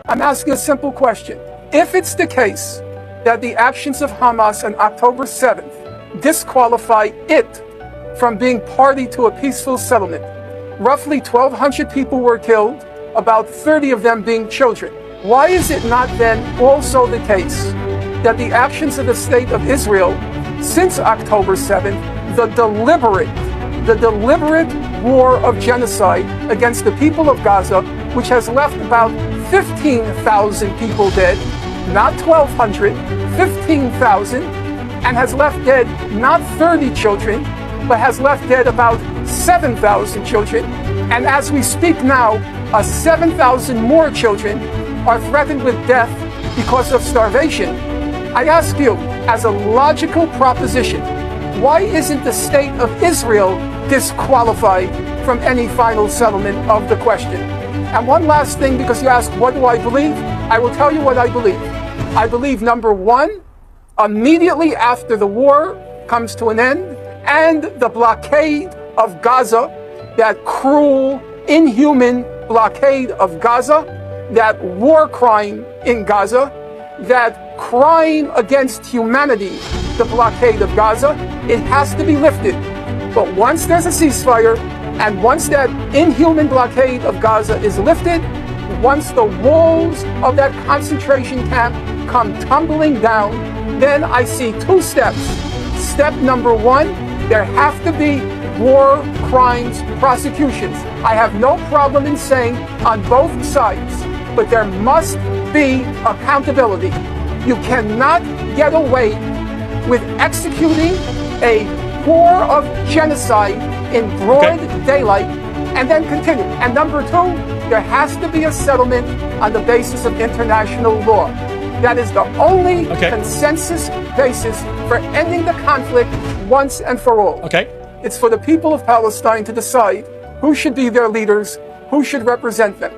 I'm asking a simple question. If it's the case that the actions of Hamas on October 7th disqualify it from being party to a peaceful settlement, roughly 1,200 people were killed, about 30 of them being children. Why is it not then also the case that the actions of the state of Israel since October 7th, the deliberate war of genocide against the people of Gaza, which has left about 15,000 people dead, not 1,200, 15,000, and has left dead not 30 children, but has left dead about 7,000 children. And as we speak now, 7,000 more children are threatened with death because of starvation. I ask you, as a logical proposition, why isn't the state of Israel disqualified from any final settlement of the question? And one last thing, because you ask, what do I believe? I will tell you what I believe. I believe, number one, immediately after the war comes to an end and the blockade of Gaza, that cruel, inhuman blockade of Gaza, that war crime in Gaza, that crime against humanity, the blockade of Gaza, it has to be lifted. But once there's a ceasefire, and once that inhuman blockade of Gaza is lifted, once the walls of that concentration camp come tumbling down, then I see two steps. Step number one, there have to be war crimes prosecutions. I have no problem in saying on both sides, but there must be accountability. You cannot get away with executing a war of genocide in broad daylight and then continue. And number two, there has to be a settlement on the basis of international law. That is the only consensus basis for ending the conflict once and for all. It's for the people of Palestine to decide who should be their leaders, who should represent them.